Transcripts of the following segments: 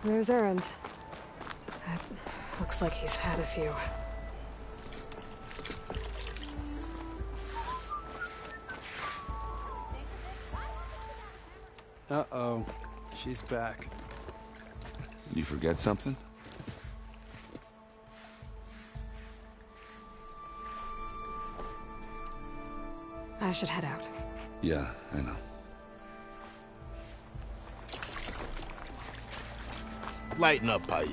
There's Erend. Looks like he's had a few. Uh-oh. She's back. You forget something? I should head out. Yeah, I know. Lighten up, Paiv.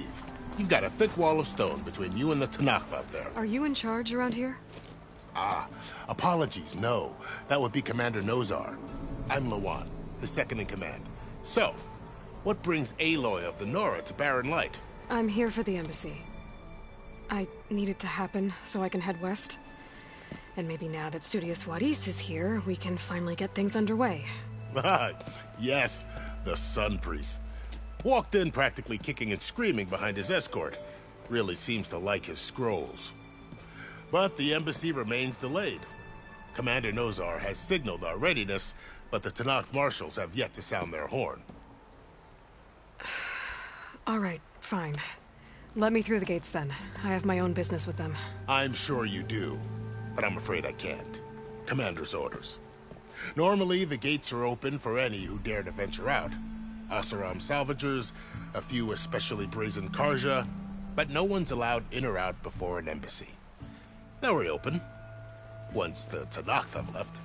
You've got a thick wall of stone between you and the Tenakth out there. Are you in charge around here? Ah, apologies, no. That would be Commander Nozar. I'm Lawan, the second in command. So, what brings Aloy of the Nora to Barren Light? I'm here for the embassy. I need it to happen so I can head west. And maybe now that Studious Wadis is here, we can finally get things underway. Yes, the Sun Priest. Walked in practically kicking and screaming behind his escort. Really seems to like his scrolls. But the embassy remains delayed. Commander Nozar has signaled our readiness, but the Tenakth marshals have yet to sound their horn. All right, fine. Let me through the gates then. I have my own business with them. I'm sure you do, but I'm afraid I can't. Commander's orders. Normally, the gates are open for any who dare to venture out. Oseram salvagers, a few especially brazen Karja, but no one's allowed in or out before an embassy. They'll reopen, once the Tenakth have left.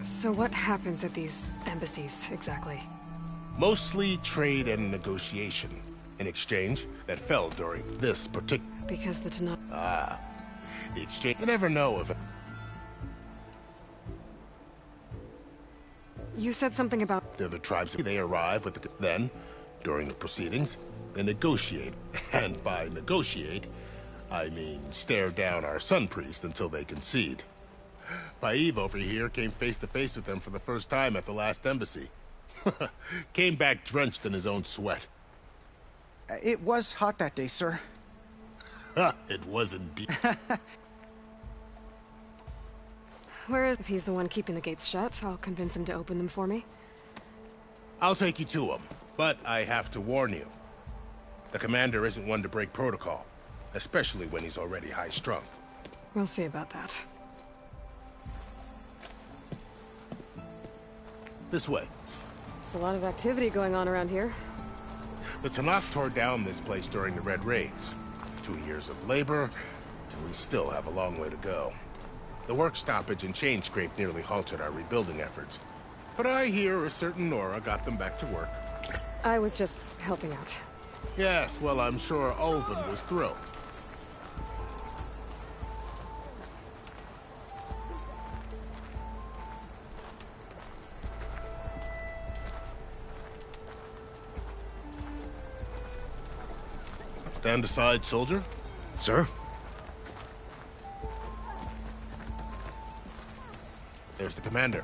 So what happens at these embassies, exactly? Mostly trade and negotiation. An exchange that fell during this particular... Because the Tenakth... Ah, the exchange... You never know if it... You said something about... The other tribes, they arrive with the... Then, during the proceedings, they negotiate. And by negotiate, I mean stare down our Sun Priest until they concede. Paiv over here came face to face with them for the first time at the last embassy. Came back drenched in his own sweat. It was hot that day, sir. It was indeed. Where is... If he's the one keeping the gates shut, I'll convince him to open them for me. I'll take you to him, but I have to warn you. The commander isn't one to break protocol, especially when he's already high-strung. We'll see about that. This way. There's a lot of activity going on around here. The Tenakth tore down this place during the Red Raids. 2 years of labor, and we still have a long way to go. The work stoppage and chain scrape nearly halted our rebuilding efforts. But I hear a certain Nora got them back to work. I was just helping out. Yes, well, I'm sure Ulvin was thrilled. Stand aside, soldier. Sir? There's the commander.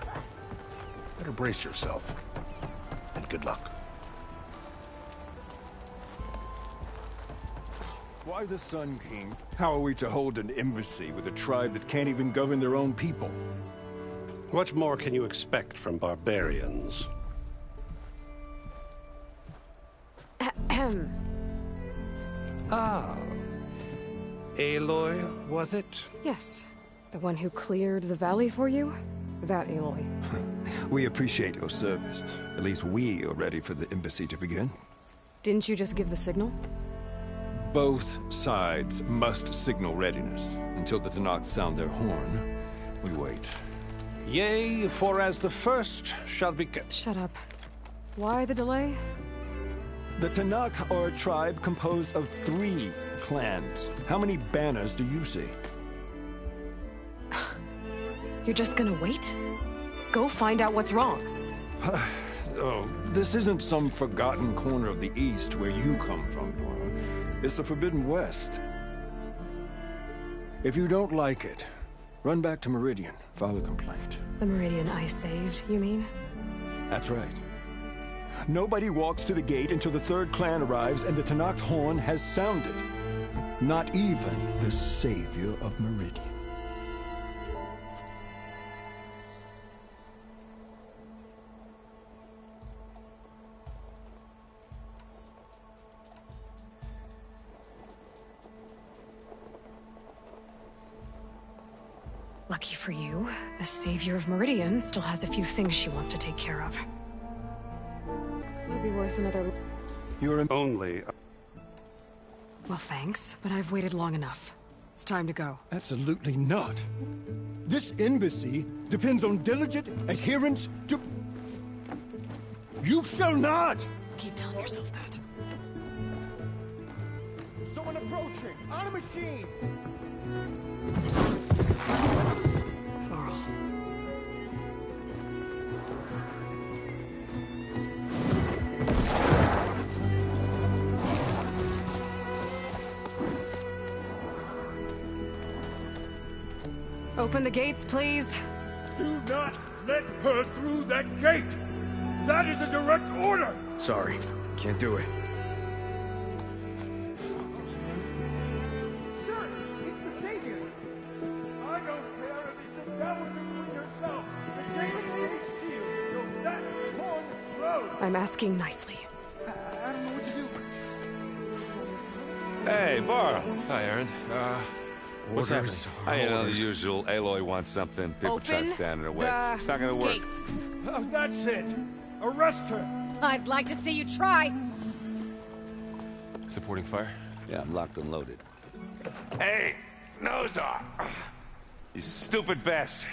Better brace yourself. And good luck. Why the Sun King? How are we to hold an embassy with a tribe that can't even govern their own people? What more can you expect from barbarians? Ahem. Ah. Aloy, was it? Yes. The one who cleared the valley for you? That Aloy. We appreciate your service. At least we are ready for the embassy to begin. Didn't you just give the signal? Both sides must signal readiness. Until the Tenakth sound their horn, we wait. Yea, for as the first shall be... Shut up. Why the delay? The Tenakth are a tribe composed of 3 clans. How many banners do you see? You're just gonna wait? Go find out what's wrong. Oh, this isn't some forgotten corner of the East where you come from, Nora. It's the Forbidden West. If you don't like it, run back to Meridian, file a complaint. The Meridian I saved, you mean? That's right. Nobody walks to the gate until the 3rd clan arrives and the Tenakth horn has sounded. Not even the savior of Meridian. Lucky for you, the savior of Meridian still has a few things she wants to take care of. Might be worth another... You're Only... Well, thanks, but I've waited long enough. It's time to go. Absolutely not. This embassy depends on diligent adherence to... You shall not! Keep telling yourself that. Someone approaching! On a machine! Varl. Open the gates, please. Do not let her through that gate! That is a direct order! Sorry, can't do it. Sir, it's the Savior! I don't care if it's the devil you yourself! The gate is sealed, so that horn blows! I'm asking nicely. I don't know what to do. Hey, Varl. Hi, Aaron. What's happening? You know, the usual. Aloy wants something. People try to stand in her way. It's not gonna work. Gates. Oh, that's it! Arrest her! I'd like to see you try. Supporting fire? Yeah, I'm locked and loaded. Hey, Nozar! You stupid bastard.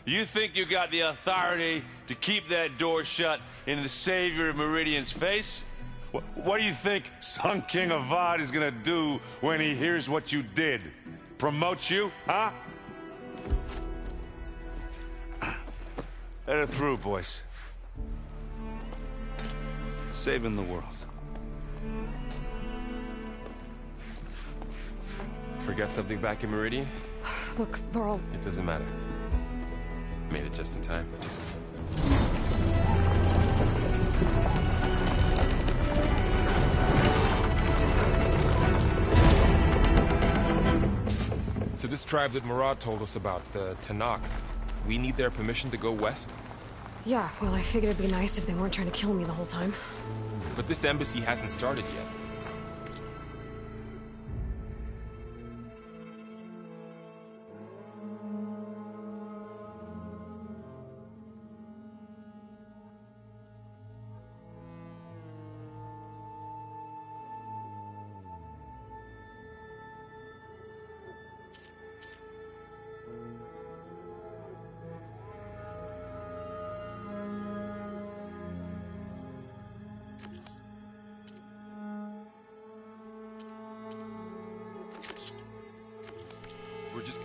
You think you got the authority to keep that door shut in the savior of Meridian's face? What do you think Sun King Avad is gonna do when he hears what you did? Promote you, huh? Let her through, boys. Saving the world. Forget something back in Meridian? Look, Varl, It doesn't matter. Made it just in time. So this tribe that Murad told us about, the Tenakth, we need their permission to go west? yeah, well, I figured it'd be nice if they weren't trying to kill me the whole time. But this embassy hasn't started yet. We're just...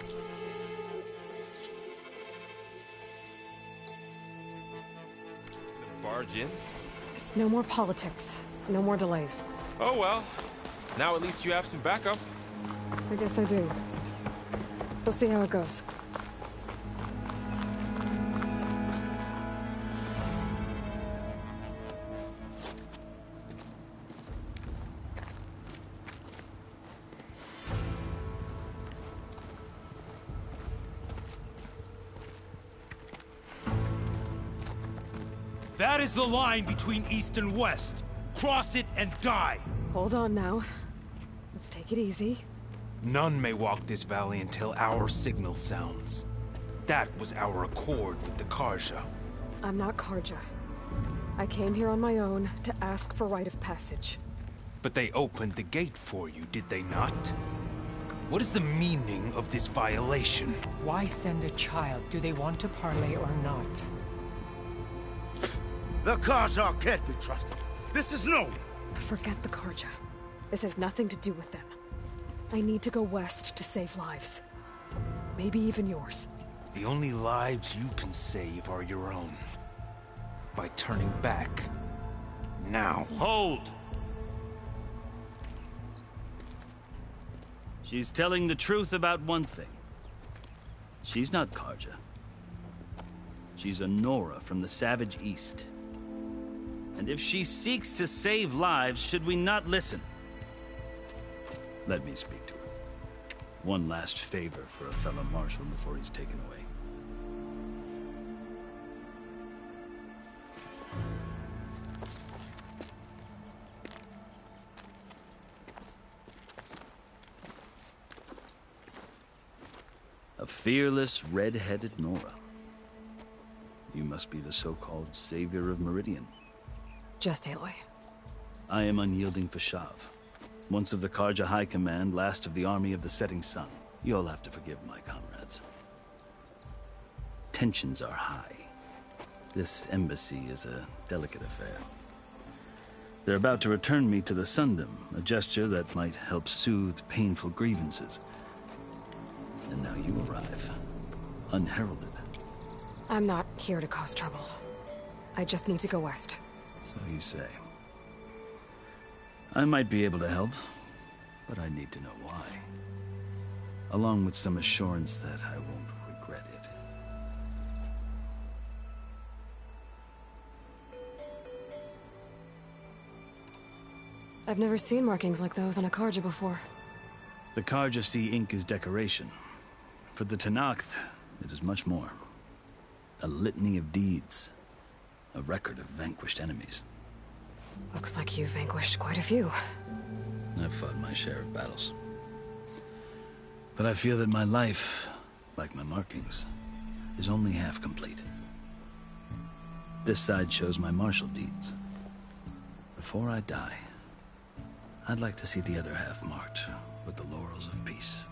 barge in? Just no more politics. No more delays. Oh well. Now at least you have some backup. I guess I do. We'll see how it goes. That is the line between East and West. Cross it and die. Hold on now. Let's take it easy. None may walk this valley until our signal sounds. That was our accord with the Karja. I'm not Karja. I came here on my own to ask for rite of passage. But they opened the gate for you, did they not? What is the meaning of this violation? Why send a child? Do they want to parley or not? The Carja can't be trusted. This is known. Forget the Carja. This has nothing to do with them. I need to go west to save lives. Maybe even yours. The only lives you can save are your own. By turning back. Now. Hold! She's telling the truth about one thing. She's not Carja. She's a Nora from the Savage East. And if she seeks to save lives, should we not listen? Let me speak to her. One last favor for a fellow marshal before he's taken away. A fearless, red-headed Nora. You must be the so-called savior of Meridian. Just Aloy. I am unyielding Fashav. Once of the Carja High Command, last of the army of the setting sun. You'll have to forgive my comrades. Tensions are high. This embassy is a delicate affair. They're about to return me to the Sundom, a gesture that might help soothe painful grievances. And now you arrive, unheralded. I'm not here to cause trouble. I just need to go west. So you say. I might be able to help, but I need to know why. Along with some assurance that I won't regret it. I've never seen markings like those on a Carja before. The Carja see ink as decoration. For the Tenakth, it is much more. A litany of deeds. A record of vanquished enemies. Looks like you've vanquished quite a few. I've fought my share of battles. But I feel that my life, like my markings, is only half complete. This side shows my martial deeds. Before I die, I'd like to see the other half marked with the laurels of peace.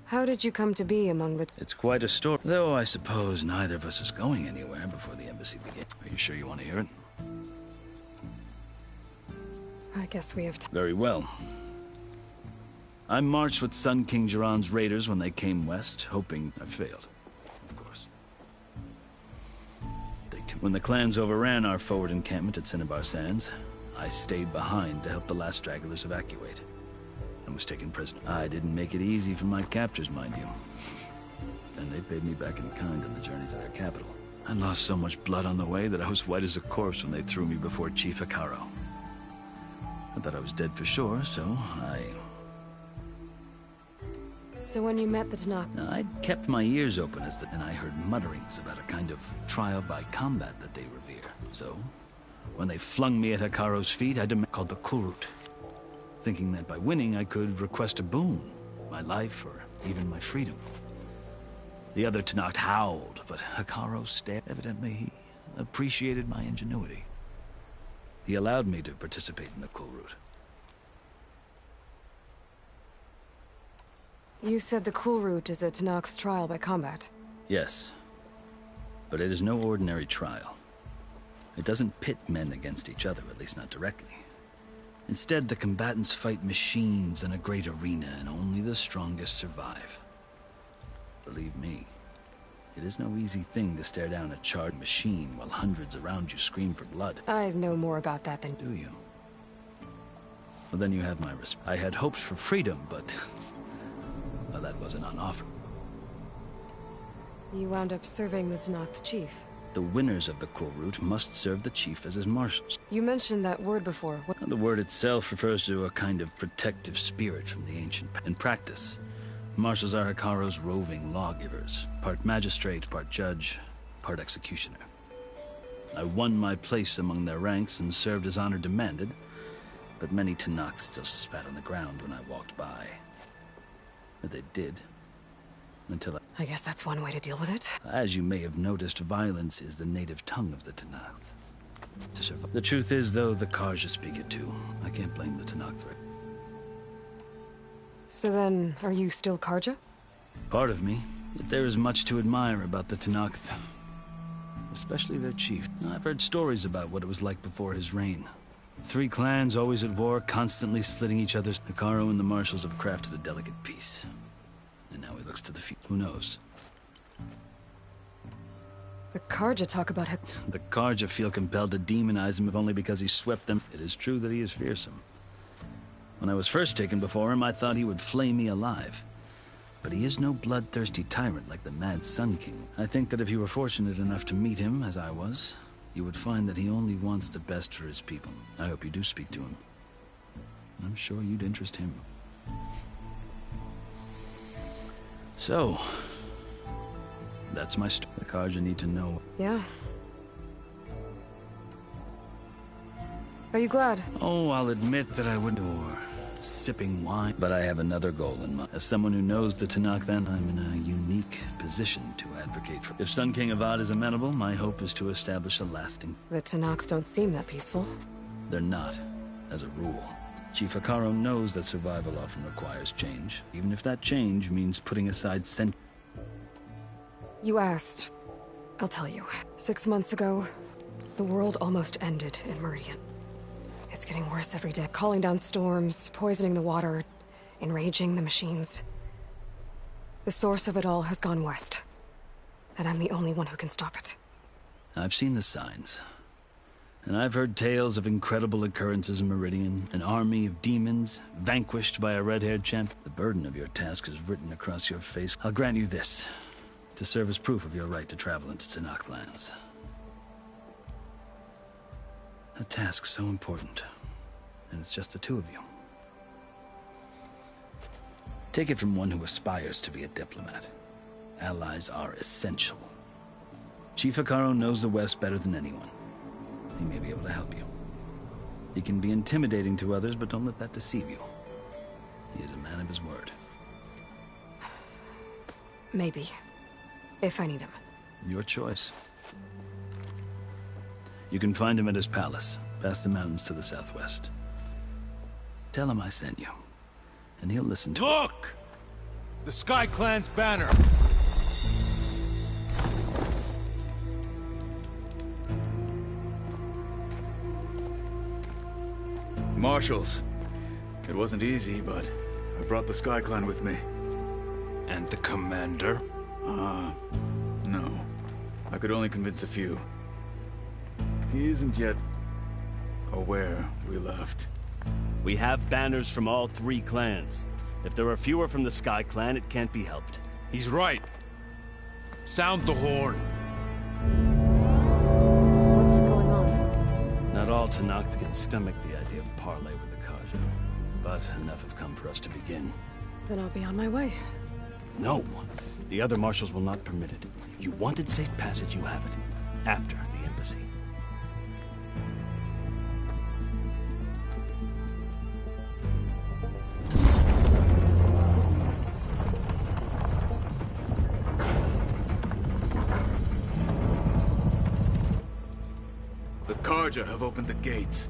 How did you come to be among the... It's quite a story, though I suppose neither of us is going anywhere before the embassy begins. Are you sure you want to hear it? I guess we have to... Very well. I marched with Sun King Jiran's raiders when they came west, hoping I failed, of course. When the clans overran our forward encampment at Cinnabar Sands, I stayed behind to help the last stragglers evacuate. And was taken prisoner. I didn't make it easy for my captors, mind you. And they paid me back in kind on the journey to their capital. I lost so much blood on the way that I was white as a corpse when they threw me before Chief Hekarro. I thought I was dead for sure, so So when you met the Tenakth... I'd kept my ears open and I heard mutterings about a kind of trial by combat that they revere. So, when they flung me at Hekarro's feet, I demanded called the Kulrut. Thinking that by winning I could request a boon, my life or even my freedom. The other Tenakth howled, but Hekarro stared. Evidently he appreciated my ingenuity. He allowed me to participate in the Kulrut. You said the Kulrut is a Tenakth's trial by combat. Yes, but it is no ordinary trial. It doesn't pit men against each other, at least not directly. Instead, the combatants fight machines in a great arena, and only the strongest survive. Believe me, it is no easy thing to stare down a charred machine while hundreds around you scream for blood. I know more about that than... Do you? Well, then you have my respect. I had hopes for freedom, but... well, that wasn't on offer. You wound up serving the Tenakth chief. The winners of the Kulrut must serve the chief as his marshals. You mentioned that word before. What... The word itself refers to a kind of protective spirit from the ancient. In practice, marshals are Hekarro's roving lawgivers, part magistrate, part judge, part executioner. I won my place among their ranks and served as honor demanded, but many Tenakth still spat on the ground when I walked by. But they did. Until I guess that's one way to deal with it. As you may have noticed, violence is the native tongue of the Tenakth. To survive. The truth is, though, the Carja speak it too. I can't blame the Tenakth. So then, are you still Karja? Part of me. Yet there is much to admire about the Tenakth. Especially their chief. I've heard stories about what it was like before his reign. 3 clans always at war, constantly slitting each other's. Hekarro and the Marshals have crafted a delicate peace. And now he looks to the future. Who knows? The Karja talk about The Karja feel compelled to demonize him if only because he swept them. It is true that he is fearsome. When I was first taken before him, I thought he would flay me alive. But he is no bloodthirsty tyrant like the Mad Sun King. I think that if you were fortunate enough to meet him, as I was, you would find that he only wants the best for his people. I hope you do speak to him. I'm sure you'd interest him. So, that's my story. The Karja need to know. Yeah. Are you glad? Oh, I'll admit that I would or sipping wine. But I have another goal in mind. As someone who knows the Tenakth, then I'm in a unique position to advocate for. If Sun King Avad is amenable, my hope is to establish a lasting... The Tenakth don't seem that peaceful. They're not, as a rule. Chief Hekarro knows that survival often requires change, even if that change means putting aside You asked. I'll tell you. 6 months ago, the world almost ended in Meridian. It's getting worse every day. Calling down storms, poisoning the water, enraging the machines. The source of it all has gone west. And I'm the only one who can stop it. I've seen the signs. And I've heard tales of incredible occurrences in Meridian. An army of demons, vanquished by a red-haired champ. The burden of your task is written across your face. I'll grant you this, to serve as proof of your right to travel into Tenakth lands. A task so important, and it's just the 2 of you. Take it from one who aspires to be a diplomat. Allies are essential. Chief Hekarro knows the West better than anyone. He may be able to help you. He can be intimidating to others, but don't let that deceive you. He is a man of his word. Maybe. If I need him. Your choice. You can find him at his palace, past the mountains to the southwest. Tell him I sent you, and he'll listen to Look! The Sky Clan's banner! Marshals. It wasn't easy, but I brought the Sky Clan with me. And the commander? No. I could only convince a few. He isn't yet aware we left. We have banners from all 3 clans. If there are fewer from the Sky Clan, it can't be helped. He's right. Sound the horn. What's going on? Not all Tenakth can stomach the idea of parley with the Karja, but enough have come for us to begin. Then I'll be on my way. No. The other marshals will not permit it. You wanted safe passage, you have it. After the embassy. The Karja have opened the gates.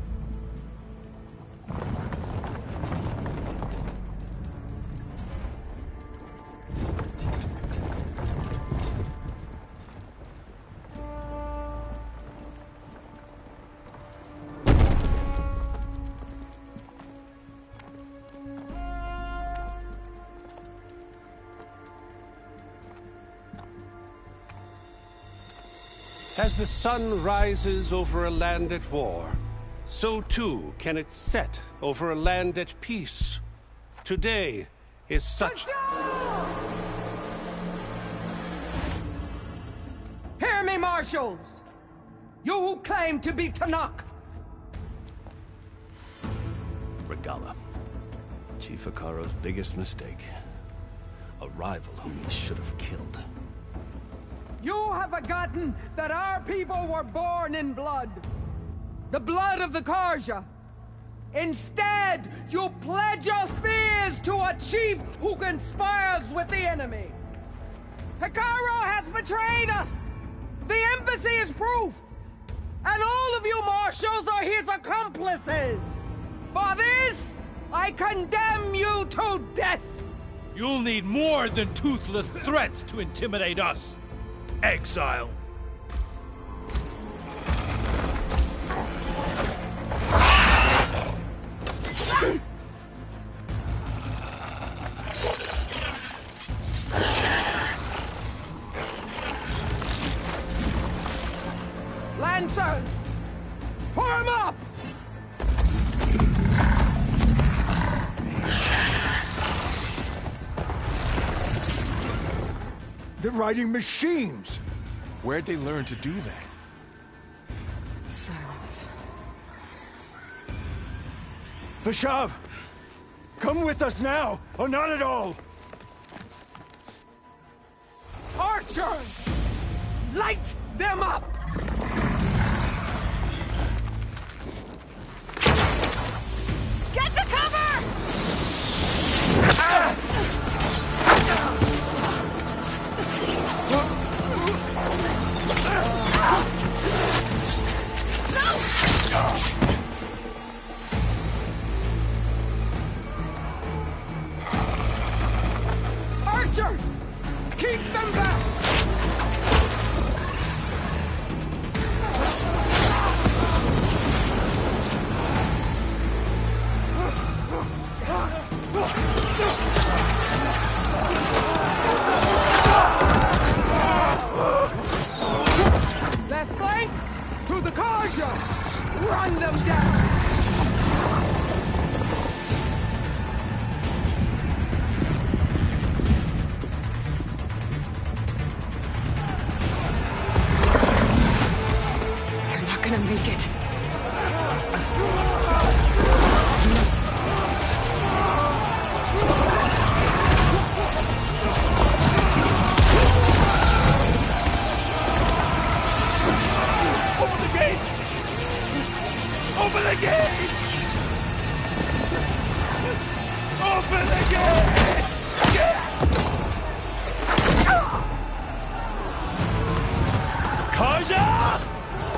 As the sun rises over a land at war, so too can it set over a land at peace. Today is such... Hear me, marshals! You who claim to be Tenakth! Regalla. Chief Hekarro's biggest mistake. A rival whom he should have killed. You have forgotten that our people were born in blood. The blood of the Karja. Instead, you pledge your spears to a chief who conspires with the enemy. Hekarro has betrayed us. The embassy is proof. And all of you marshals are his accomplices. For this, I condemn you to death! You'll need more than toothless threats to intimidate us, exile. Lancers! Form up! They're riding machines! Where'd they learn to do that? Silence. Vashav! Come with us now, or not at all! Archers! Light them up! Get to cover! Archers! Keep them back! Left flank! To the Karja! Run them down! They're not gonna make it. Open the gates! Open the gates! Open the gates! Karja!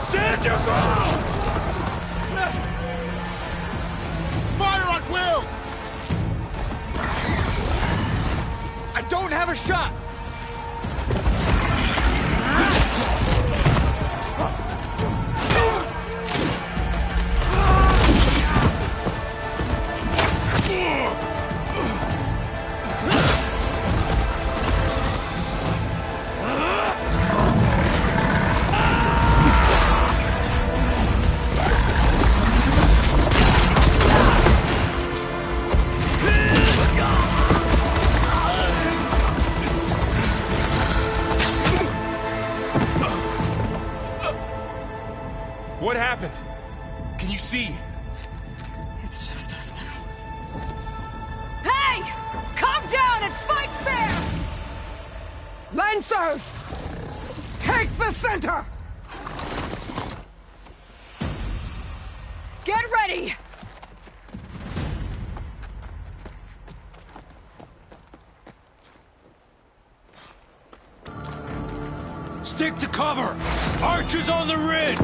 Stand your ground! Fire at will! I don't have a shot! What happened? Can you see? It's just us now. Hey! Calm down and fight fair! Lancers! Take the center! Get ready! Stick to cover! Archers on the ridge!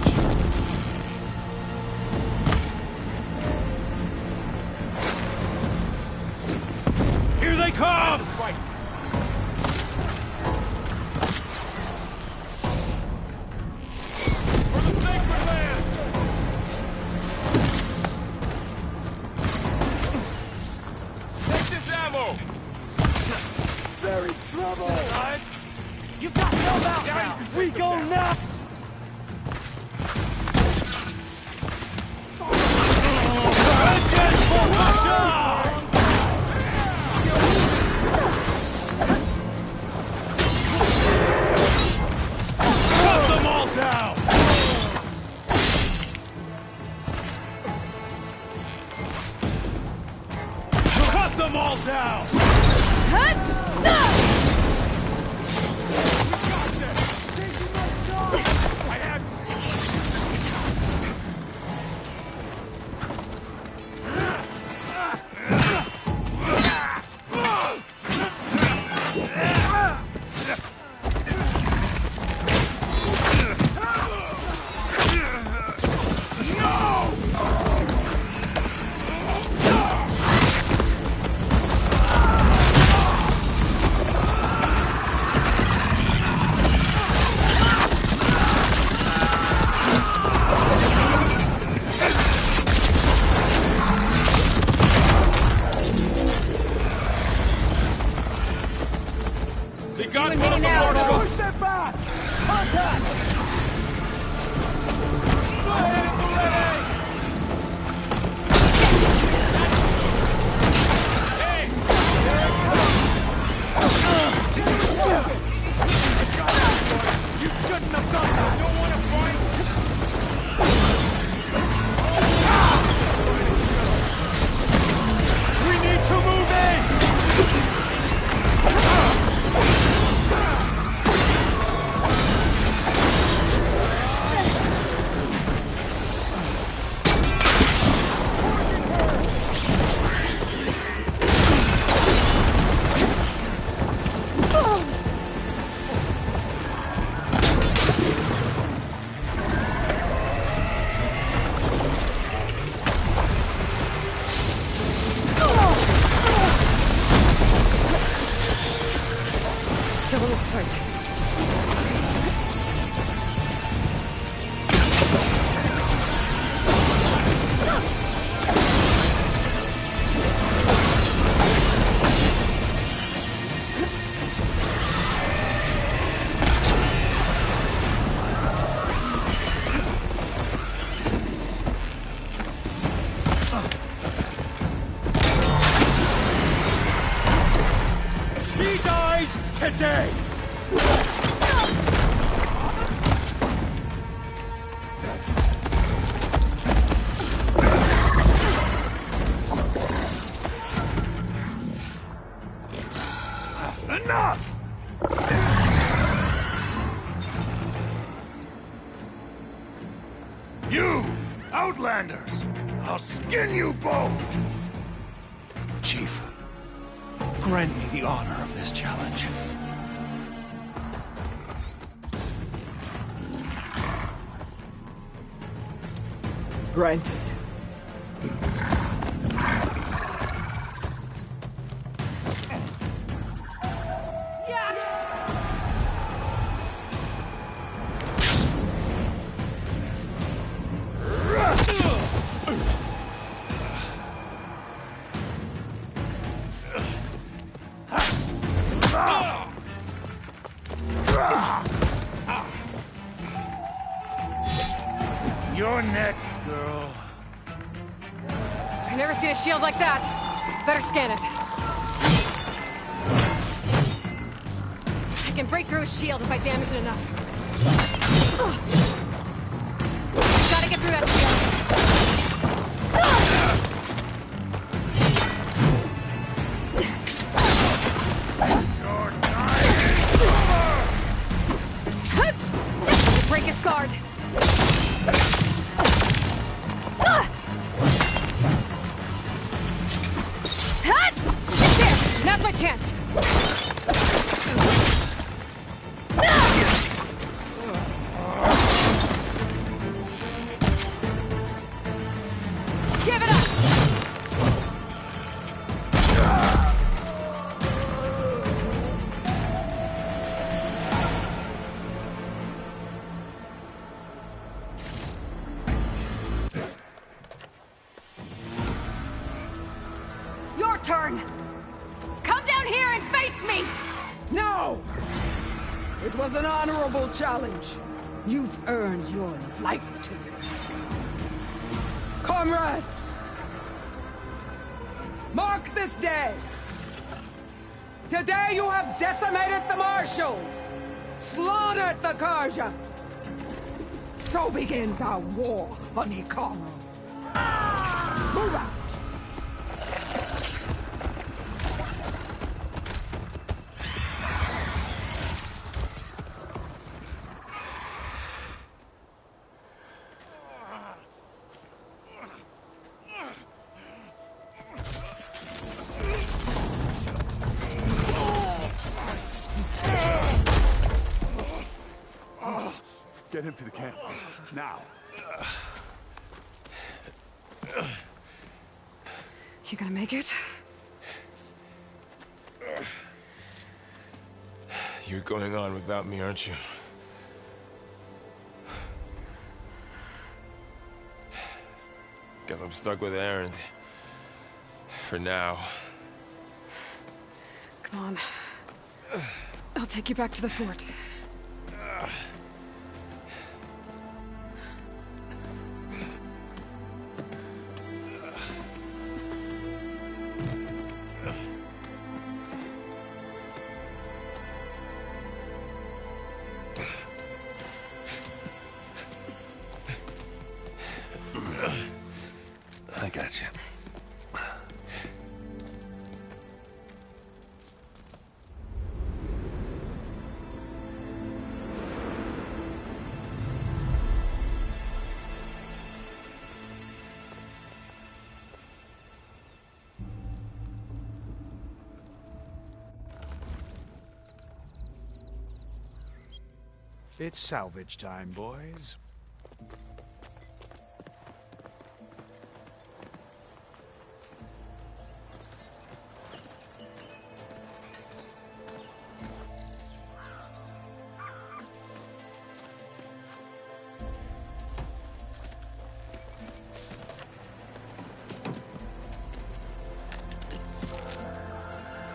Here they come! For the sacred land! Take this ammo! Very trouble! You've got no mouth now! We go now! Cut them all down! Cut them all down! Still in this fight. She dies today! Enough! You, Outlanders! I'll skin you both! Chief, grant me the honor of this challenge. Granted. You're next, girl. I've never seen a shield like that. Better scan it. I can break through a shield if I damage it enough. Gotta get through that shield. Break his guard. There! Now's my chance! Give it up! Your turn! Come down here and face me! No! It was an honorable challenge. You've earned your life to live. Comrades! Mark this day! Today you have decimated the Marshals! Slaughtered the Carja! So begins our war on Hikaru. Move out! Get him to the camp. Now. You gonna make it? You're going on without me, aren't you? Guess I'm stuck with Aaron. For now. Come on. I'll take you back to the fort. It's salvage time, boys.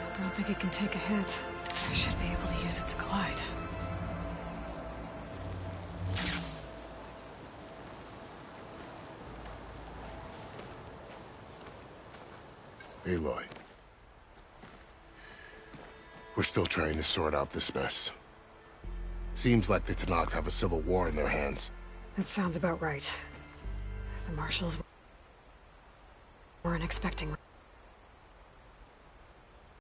I don't think it can take a hit. I should be able to use it to glide. Aloy. We're still trying to sort out this mess. Seems like the Tenakth have a civil war in their hands. That sounds about right. The Marshals weren't expecting